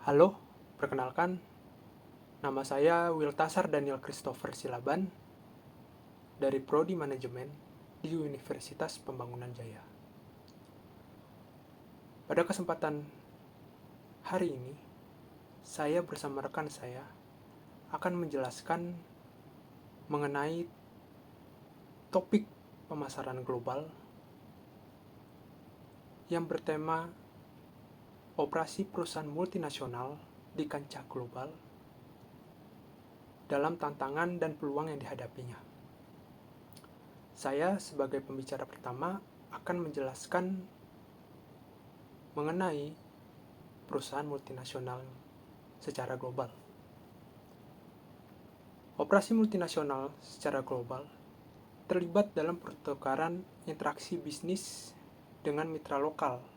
Halo, perkenalkan, nama saya Wiltasar Daniel Christopher Silaban dari Prodi Manajemen di Universitas Pembangunan Jaya. Pada kesempatan hari ini, saya bersama rekan saya akan menjelaskan mengenai topik pemasaran global yang bertema operasi perusahaan multinasional di kancah global dalam tantangan dan peluang yang dihadapinya. Saya sebagai pembicara pertama akan menjelaskan mengenai perusahaan multinasional secara global. Operasi multinasional secara global terlibat dalam pertukaran interaksi bisnis dengan mitra lokal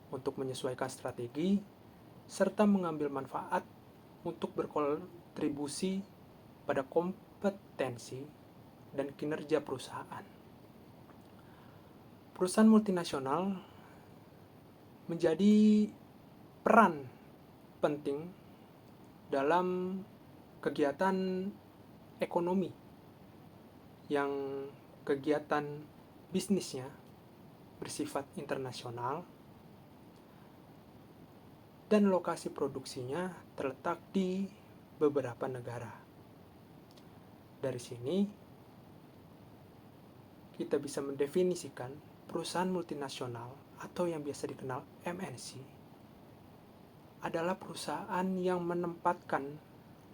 untuk menyesuaikan strategi serta mengambil manfaat untuk berkontribusi pada kompetensi dan kinerja perusahaan. Perusahaan multinasional menjadi peran penting dalam kegiatan ekonomi yang kegiatan bisnisnya bersifat internasional dan lokasi produksinya terletak di beberapa negara. Dari sini kita bisa mendefinisikan perusahaan multinasional atau yang biasa dikenal MNC adalah perusahaan yang menempatkan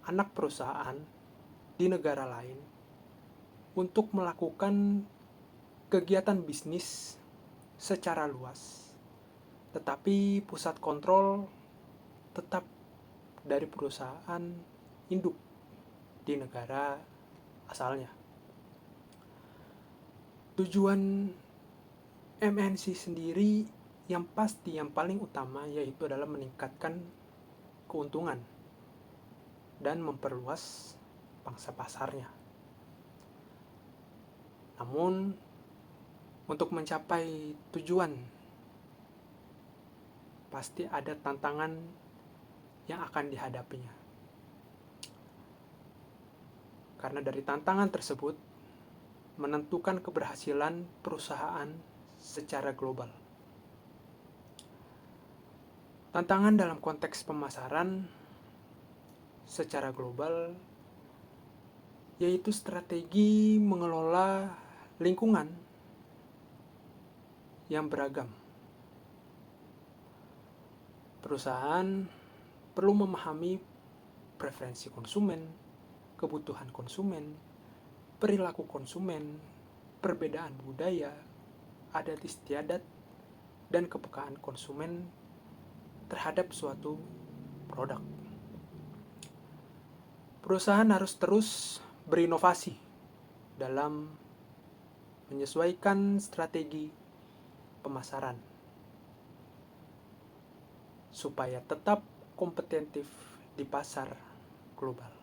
anak perusahaan di negara lain untuk melakukan kegiatan bisnis secara luas, tetapi pusat kontrol tetap dari perusahaan induk di negara asalnya. Tujuan MNC sendiri yang pasti, yang paling utama yaitu adalah meningkatkan keuntungan dan memperluas pangsa pasarnya. Namun, untuk mencapai tujuan, pasti ada tantangan yang akan dihadapinya. Karena dari tantangan tersebut, menentukan keberhasilan perusahaan secara global. Tantangan dalam konteks pemasaran secara global yaitu strategi mengelola lingkungan yang beragam. Perusahaan perlu memahami preferensi konsumen, kebutuhan konsumen, perilaku konsumen, perbedaan budaya, adat istiadat, dan kepekaan konsumen terhadap suatu produk. Perusahaan harus terus berinovasi dalam menyesuaikan strategi pemasaran supaya tetap kompetitif di pasar global.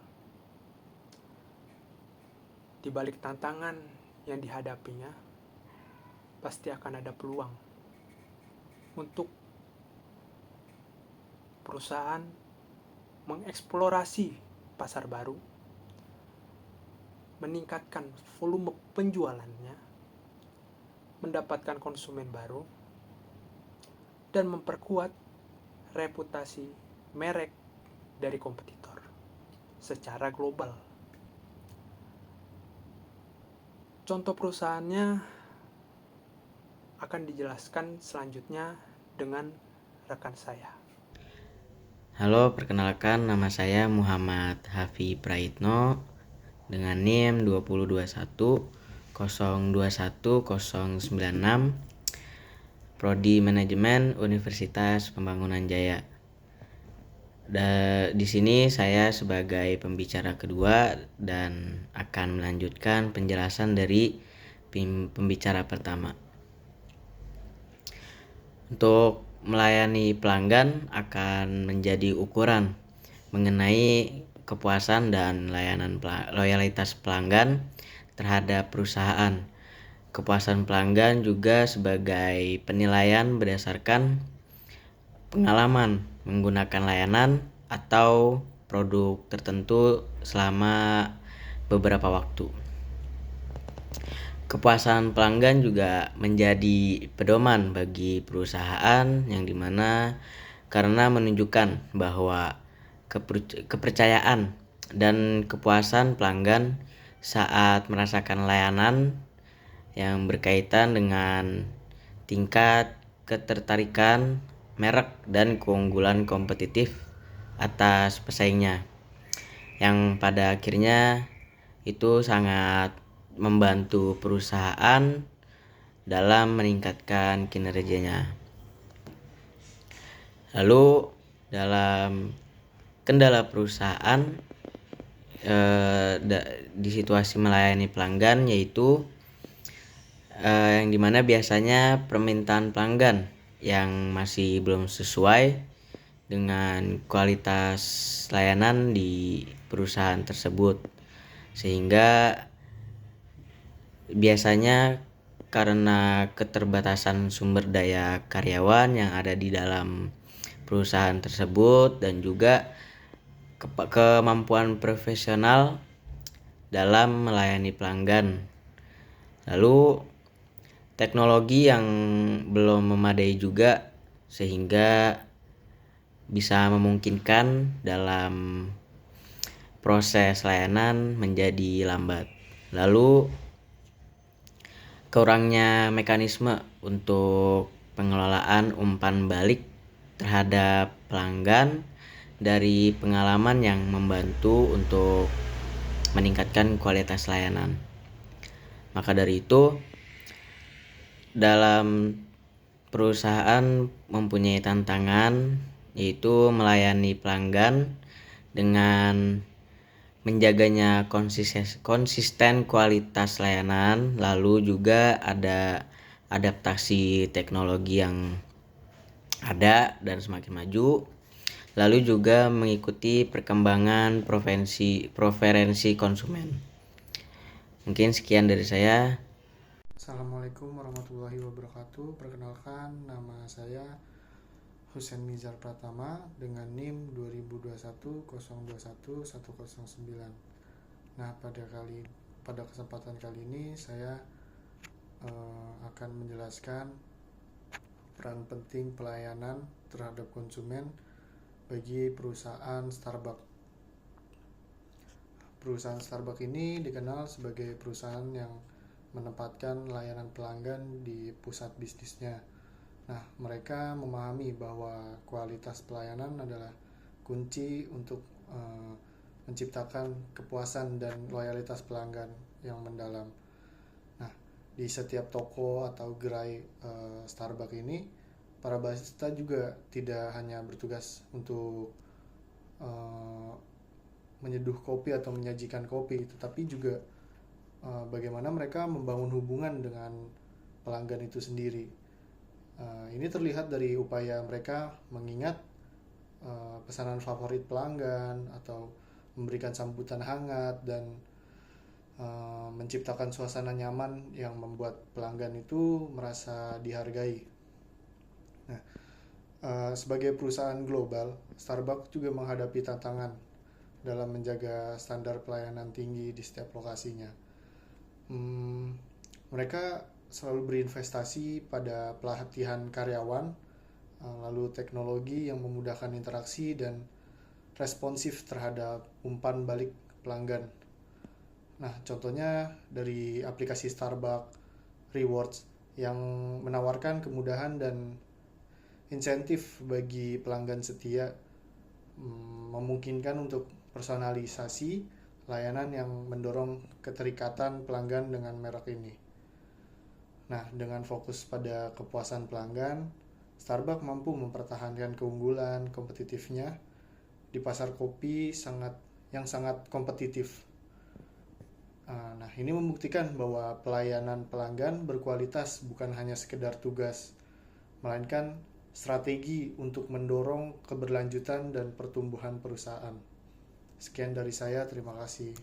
Di balik tantangan yang dihadapinya, pasti akan ada peluang untuk perusahaan mengeksplorasi pasar baru, meningkatkan volume penjualannya, mendapatkan konsumen baru, dan memperkuat reputasi merek dari kompetitor secara global. Contoh perusahaannya akan dijelaskan selanjutnya dengan rekan saya. Halo, perkenalkan nama saya Muhammad Hafi Praitno dengan NIM 20210210096 Prodi Manajemen Universitas Pembangunan Jaya. Di sini saya sebagai pembicara kedua dan akan melanjutkan penjelasan dari pembicara pertama. Untuk melayani pelanggan akan menjadi ukuran mengenai kepuasan dan loyalitas pelanggan terhadap perusahaan. Kepuasan pelanggan juga sebagai penilaian berdasarkan pengalaman menggunakan layanan atau produk tertentu selama beberapa waktu. Kepuasan pelanggan juga menjadi pedoman bagi perusahaan yang dimana karena menunjukkan bahwa kepercayaan dan kepuasan pelanggan saat merasakan layanan yang berkaitan dengan tingkat ketertarikan merek dan keunggulan kompetitif atas pesaingnya, yang pada akhirnya itu sangat membantu perusahaan dalam meningkatkan kinerjanya. Lalu dalam kendala perusahaan di situasi melayani pelanggan, yaitu yang dimana biasanya permintaan pelanggan yang masih belum sesuai dengan kualitas layanan di perusahaan tersebut, sehingga biasanya karena keterbatasan sumber daya karyawan yang ada di dalam perusahaan tersebut dan juga kemampuan profesional dalam melayani pelanggan. Lalu teknologi yang belum memadai juga, sehingga bisa memungkinkan dalam proses layanan menjadi lambat. Lalu kurangnya mekanisme untuk pengelolaan umpan balik terhadap pelanggan dari pengalaman yang membantu untuk meningkatkan kualitas layanan. Maka dari itu, dalam perusahaan mempunyai tantangan, yaitu melayani pelanggan dengan menjaganya konsisten kualitas layanan, lalu juga ada adaptasi teknologi yang ada dan semakin maju, lalu juga mengikuti perkembangan preferensi konsumen. Mungkin sekian dari saya. Assalamualaikum warahmatullahi wabarakatuh. Perkenalkan, nama saya Husein Mizar Pratama dengan NIM 2021021109. Nah, pada kesempatan kali ini saya akan menjelaskan peran penting pelayanan terhadap konsumen bagi perusahaan Starbucks. Perusahaan Starbucks ini dikenal sebagai perusahaan yang menempatkan layanan pelanggan di pusat bisnisnya. Nah, mereka memahami bahwa kualitas pelayanan adalah kunci untuk menciptakan kepuasan dan loyalitas pelanggan yang mendalam. Nah, di setiap toko atau gerai Starbucks ini, para barista juga tidak hanya bertugas untuk menyeduh kopi atau menyajikan kopi, tetapi juga bagaimana mereka membangun hubungan dengan pelanggan itu sendiri. Ini terlihat dari upaya mereka mengingat pesanan favorit pelanggan atau memberikan sambutan hangat dan menciptakan suasana nyaman yang membuat pelanggan itu merasa dihargai. Nah, sebagai perusahaan global, Starbucks juga menghadapi tantangan dalam menjaga standar pelayanan tinggi di setiap lokasinya. Mereka selalu berinvestasi pada pelatihan karyawan, lalu teknologi yang memudahkan interaksi dan responsif terhadap umpan balik pelanggan. Nah, contohnya dari aplikasi Starbucks Rewards yang menawarkan kemudahan dan insentif bagi pelanggan setia, memungkinkan untuk personalisasi layanan yang mendorong keterikatan pelanggan dengan merek ini. Nah, dengan fokus pada kepuasan pelanggan, Starbucks mampu mempertahankan keunggulan kompetitifnya di pasar kopi yang sangat kompetitif. Nah, ini membuktikan bahwa pelayanan pelanggan berkualitas bukan hanya sekedar tugas, melainkan strategi untuk mendorong keberlanjutan dan pertumbuhan perusahaan. Sekian dari saya, terima kasih.